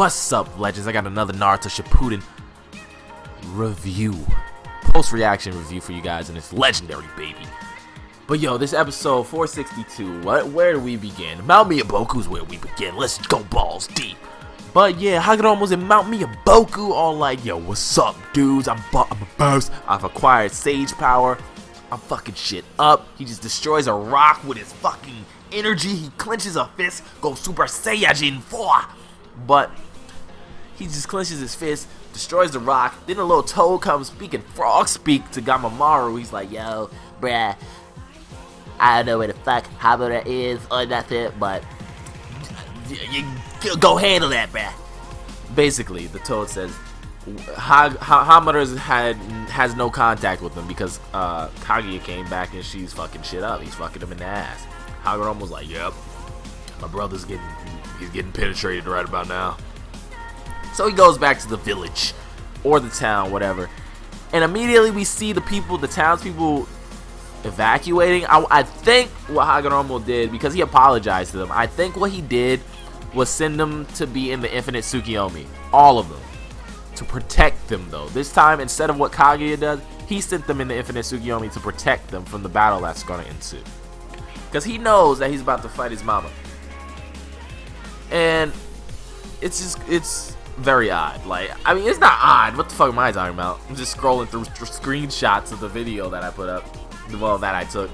What's up, legends? I got another Naruto Shippuden review, post-reaction review for you guys, and it's legendary, baby. But yo, this episode 462, where do we begin? Mount Miyaboku's where we begin. Let's go balls deep. But yeah, Hagoromo was in Mount Miyaboku, all like, yo, what's up, dudes? I'm a boss. I've acquired sage power. I'm fucking shit up. He just destroys a rock with his fucking energy. He clenches a fist, goes Super Saiyajin 4. But he just clenches his fist, destroys the rock. Then a little toad comes speaking frog speak to Gamamaru. He's like, yo, bruh, I don't know where the fuck Hamura is or nothing, but you go handle that, bruh. Basically, the toad says Hamura has no contact with him because Kaguya came back and she's fucking shit up. He's fucking him in the ass. Hagoromo was like, yep, my brother's getting penetrated right about now. So he goes back to the village or the town, whatever, and immediately we see the townspeople evacuating. I think what Hagoromo did, because he apologized to them, I think what he did was send them to be in the Infinite Tsukiyomi, all of them, to protect them though. This time, instead of what Kaguya does, he sent them in the Infinite Tsukiyomi to protect them from the battle that's going to ensue, because he knows that he's about to fight his mama. And it's very odd. Like, I mean, it's not odd. What the fuck am I talking about? I'm just scrolling through screenshots of the video that I put up, well, that I took.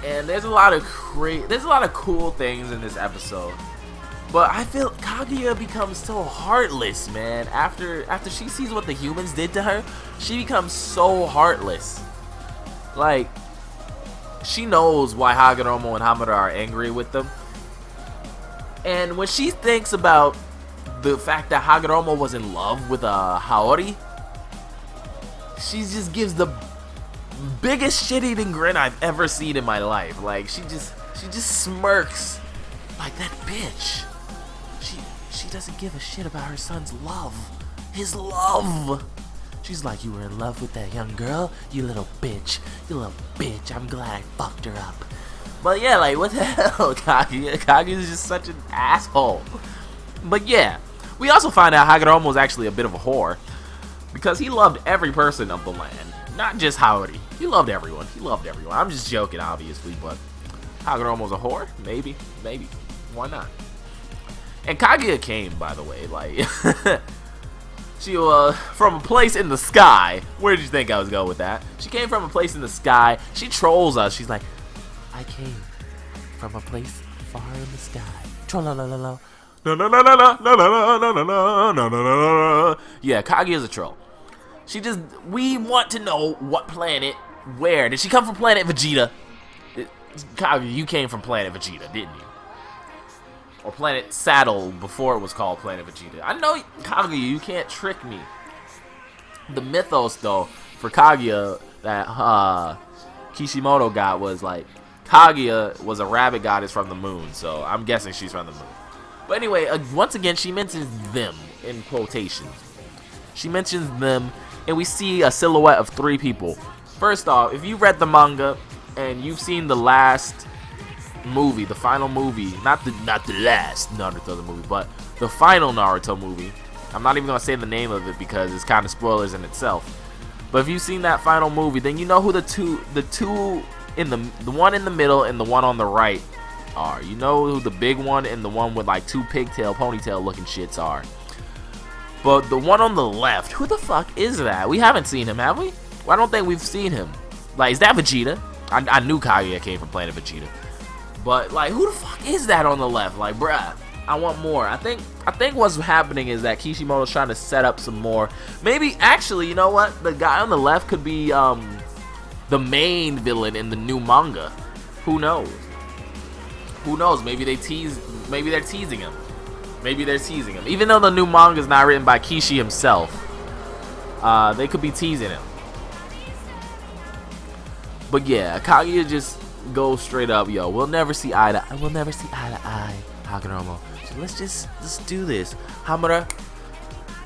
And there's a lot of cool things in this episode. But I feel Kaguya becomes so heartless, man. After she sees what the humans did to her, she becomes so heartless. Like, she knows why Hagoromo and Hamura are angry with them. And when she thinks about the fact that Hagoromo was in love with Haori, she just gives the biggest shit-eating grin I've ever seen in my life. Like, she just smirks like, that bitch. She doesn't give a shit about her son's love. His love. She's like, you were in love with that young girl? You little bitch. You little bitch. I'm glad I fucked her up. But yeah, like, what the hell, Kaguya? Kaguya's just such an asshole. But yeah, we also find out Hagoromo was actually a bit of a whore, because he loved every person of the land, not just Haori. He loved everyone. I'm just joking, obviously, but Hagoromo's a whore? Maybe. Why not? And Kaguya came, by the way, like, she from a place in the sky. Where did you think I was going with that? She came from a place in the sky. She trolls us. She's like, I came from a place far in the sky. Troll-la-la-la-la. Yeah, Kaguya's a troll. We want to know what planet, where. Did she come from planet Vegeta? Kaguya, you came from planet Vegeta, didn't you? Or planet Saddle before it was called planet Vegeta. I know, Kaguya, you can't trick me. The mythos, though, for Kaguya that Kishimoto got was like, Kaguya was a rabbit goddess from the moon, so I'm guessing she's from the moon. But anyway, once again, she mentions them in quotations. She mentions them, and we see a silhouette of 3 people. First off, if you've read the manga and you've seen the last movie, the final movie, not the last Naruto movie, but the final Naruto movie. I'm not even gonna say the name of it because it's kind of spoilers in itself. But if you've seen that final movie, then you know who the two in the one in the middle and the one on the right are. You know who the big one and the one with like 2 ponytail looking shits are. But the one on the left, who the fuck is that? We haven't seen him, have we? Well, I don't think we've seen him. Like, is that Vegeta? I knew Kaguya came from planet Vegeta. But like, who the fuck is that on the left? Like, bruh, I want more. I think what's happening is that Kishimoto's trying to set up some more. Maybe, actually, you know what? The guy on the left could be the main villain in the new manga. Who knows? Who knows? Maybe they're teasing him. Even though the new manga is not written by Kishi himself, they could be teasing him. But yeah, Kaguya just goes straight up, yo, we'll never see eye to eye, Hagoromo. So let's do this. Hamura,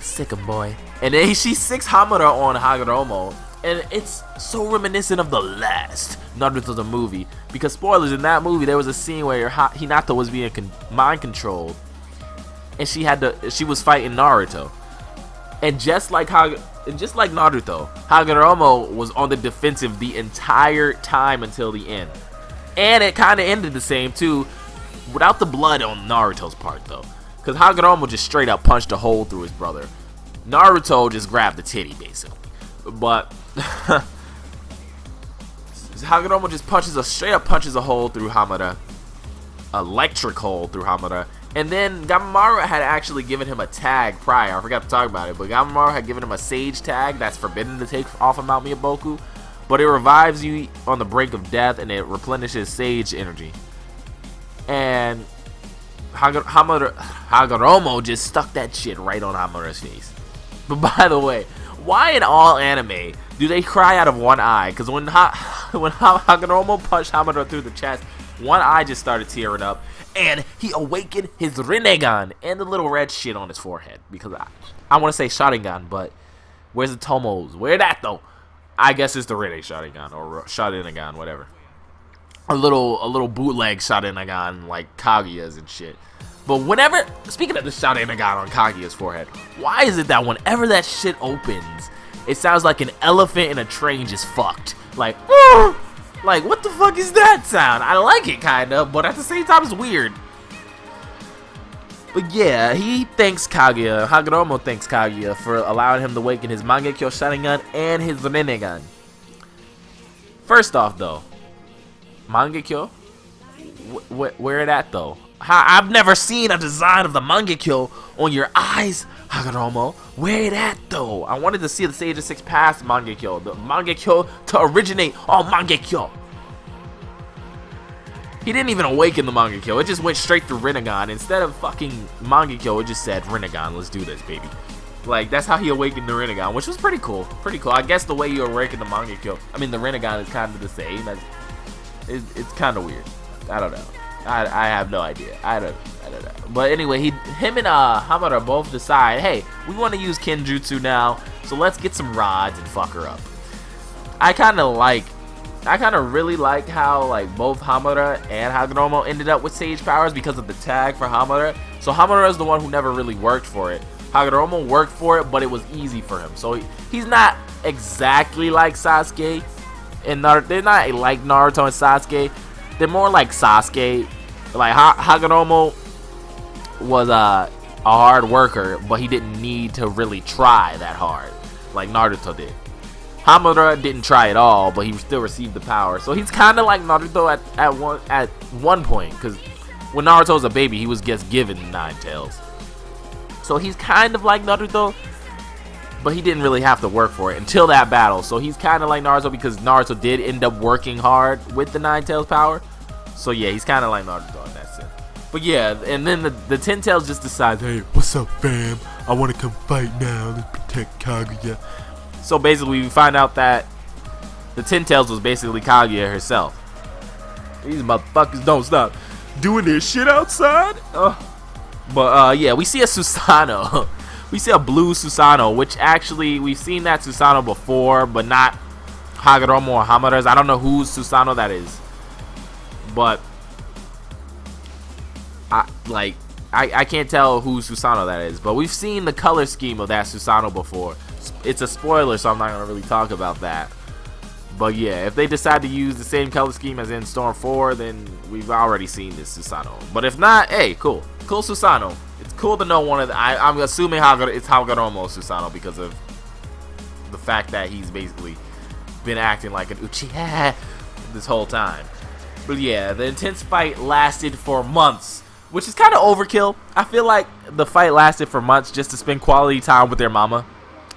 sick him, boy. And then she sicks Hamura on Hagoromo. And it's so reminiscent of the last Naruto the movie, because spoilers, in that movie there was a scene where Hinata was being mind controlled, and she was fighting Naruto. And just like Naruto, Hagoromo was on the defensive the entire time until the end. And it kind of ended the same too, without the blood on Naruto's part though. Because Hagoromo just straight up punched a hole through his brother. Naruto just grabbed the titty basically. But Hagoromo just straight up punches a hole through Hamura. Electric hole through Hamura. And then Gamamaru had actually given him a tag prior. I forgot to talk about it, but Gamamaru had given him a Sage tag that's forbidden to take off of Mount Miyaboku. But it revives you on the brink of death, and it replenishes Sage energy. And Hagoromo just stuck that shit right on Hamura's face. But by the way, why in all anime do they cry out of one eye? Because when Hagoromo punched Hamura through the chest, one eye just started tearing up, and he awakened his Rinnegan and the little red shit on his forehead. Because I want to say Sharingan, but where's the Tomos? Where that though? I guess it's the Rinne Sharingan or Sharingan, whatever. A little bootleg Sharingan like Kaguya's and shit. But whenever, speaking of the Sharingan on Kaguya's forehead, why is it that whenever that shit opens, it sounds like an elephant in a train just fucked? Like, like, what the fuck is that sound? I like it, kinda, but at the same time, it's weird. But yeah, he thanks Kaguya, Hagoromo thanks Kaguya for allowing him to awaken his Mangekyo Sharingan and his Rinnegan. First off, though, Mangekyo? Where it at, though? I've never seen a design of the Mangekyo on your eyes, Hagoromo. Where it at, though? I wanted to see the Sage of Six past Mangekyo. The Mangekyo to originate on Mangekyo. He didn't even awaken the Mangekyo. It just went straight through Rinnegan. Instead of fucking Mangekyo, it just said Rinnegan. Let's do this, baby. Like, that's how he awakened the Rinnegan, which was pretty cool. Pretty cool. I guess the way you awaken the Mangekyo, I mean, the Rinnegan is kind of the same. It's kind of weird. I don't know. I have no idea. I don't know. But anyway, him and Hamura both decide, hey, we want to use Kenjutsu now, so let's get some rods and fuck her up. I kind of really like how like both Hamura and Hagoromo ended up with Sage powers because of the tag for Hamura. So Hamura is the one who never really worked for it. Hagoromo worked for it, but it was easy for him. So he's not exactly like Sasuke and Naruto. They're not like Naruto and Sasuke. They're more like Sasuke. Like Hagoromo was a hard worker, but he didn't need to really try that hard like Naruto did. Hamura didn't try at all, but he still received the power. So he's kind of like Naruto at one point, because when Naruto was a baby, he was just given 9 tails. So he's kind of like Naruto, but he didn't really have to work for it until that battle. So he's kind of like Naruto because Naruto did end up working hard with the 9 tails power. So yeah, he's kind of like Naruto in that sense. But yeah, and then the 10 tails just decides, hey, what's up, fam? I want to come fight now. Let's protect Kaguya. So basically, we find out that the 10 tails was basically Kaguya herself. These motherfuckers don't stop doing their shit outside. But yeah, we see a Susanoo. We see a blue Susanoo, which actually, we've seen that Susanoo before, but not Hagoromo or Hamura's. I don't know whose Susanoo that is. But, I can't tell whose Susanoo that is. But we've seen the color scheme of that Susanoo before. It's a spoiler, so I'm not going to really talk about that. But yeah, if they decide to use the same color scheme as in Storm 4, then we've already seen this Susanoo. But if not, hey, cool. Cool Susanoo. It's cool to know one of the... I'm assuming it's Hagoromo Susanoo because of the fact that he's basically been acting like an Uchiha this whole time. But yeah, the intense fight lasted for months, which is kind of overkill. I feel like the fight lasted for months just to spend quality time with their mama.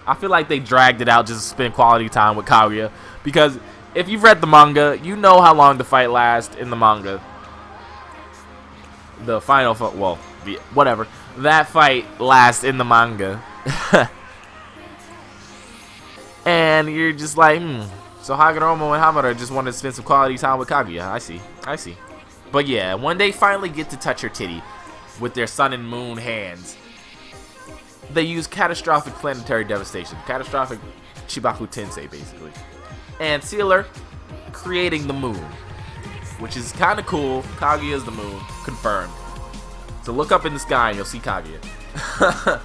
I feel like they dragged it out just to spend quality time with Kaguya. Because if you've read the manga, you know how long the fight lasts in the manga. The final fight, well, whatever. That fight lasts in the manga. And you're just like, So Hagoromo and Hamura just wanted to spend some quality time with Kaguya. I see. But yeah, when they finally get to touch her titty with their sun and moon hands, they use catastrophic planetary devastation. Catastrophic Chibaku Tensei, basically. And seal her, creating the moon. Which is kind of cool. Kaguya's the moon. Confirmed. So look up in the sky and you'll see Kaguya.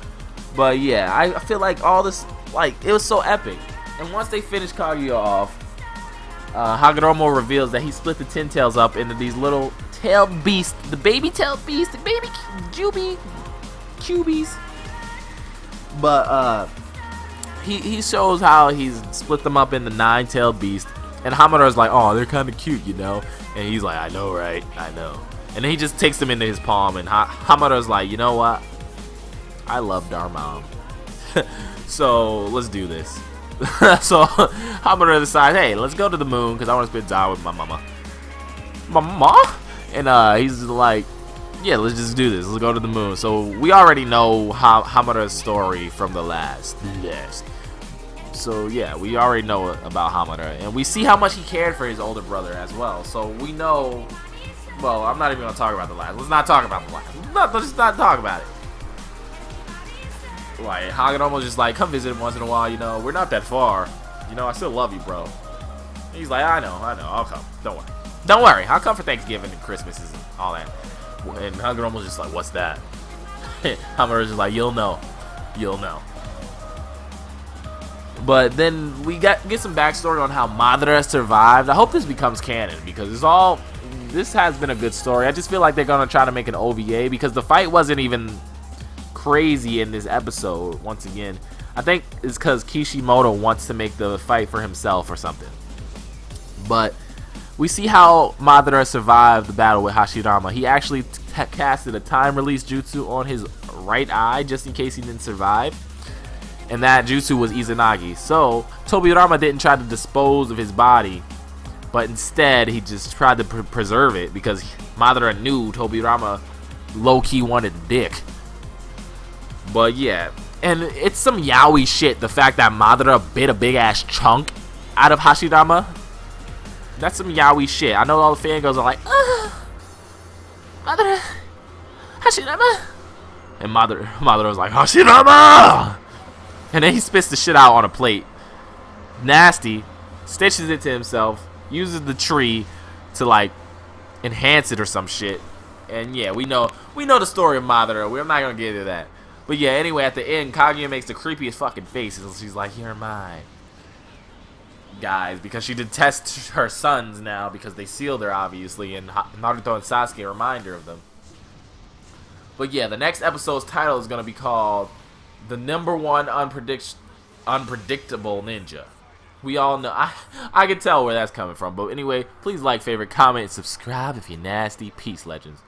But yeah, I feel like all this, like, it was so epic. And once they finish Kaguya off, Hagoromo reveals that he split the Ten Tails up into these little tailed beasts, the baby tailed beast, the baby cubies. But he shows how he's split them up into 9-tailed beasts, and Hamura's like, oh, they're kind of cute, you know. And he's like, I know, right? I know. And then he just takes them into his palm, and Hamura's like, you know what? I loved our mom. So let's do this. So Hamura decides, hey, let's go to the moon because I want to spend time with my mama. Mama? And he's like, yeah, let's just do this. Let's go to the moon. So we already know Hamura's story from the last. So yeah, we already know about Hamura, and we see how much he cared for his older brother as well. So we know. Well, I'm not even gonna talk about the last. Let's not talk about the last. Let's not talk about it. Like, Hagoromo's just like, come visit him once in a while, you know. We're not that far. You know, I still love you, bro. And he's like, I know, I'll come. Don't worry. I'll come for Thanksgiving and Christmas and all that. And Hagoromo's just like, what's that? Hamura's just like, you'll know. But then we get some backstory on how Madara survived. I hope this becomes canon because this has been a good story. I just feel like they're gonna try to make an OVA because the fight wasn't even crazy in this episode. Once again, I think it's because Kishimoto wants to make the fight for himself or something. But we see how Madara survived the battle with Hashirama. He actually casted a time release jutsu on his right eye just in case he didn't survive, and that jutsu was Izanagi. So Tobirama didn't try to dispose of his body, but instead he just tried to preserve it because Madara knew Tobirama low-key wanted the dick. But yeah, and it's some yaoi shit, the fact that Madara bit a big ass chunk out of Hashirama. That's some yaoi shit. I know all the fangirls are like, Madara, Hashirama. And Madara was like, Hashirama! And then he spits the shit out on a plate. Nasty. Stitches it to himself. Uses the tree to, like, enhance it or some shit. And yeah, we know the story of Madara. We're not gonna get into that. But yeah, anyway, at the end, Kaguya makes the creepiest fucking faces. She's like, you're mine. Guys, because she detests her sons now because they sealed her, obviously, and Naruto and Sasuke remind her of them. But yeah, the next episode's title is going to be called The #1 Unpredictable Ninja. We all know, I can tell where that's coming from. But anyway, please like, favorite, comment, and subscribe if you're nasty. Peace, legends.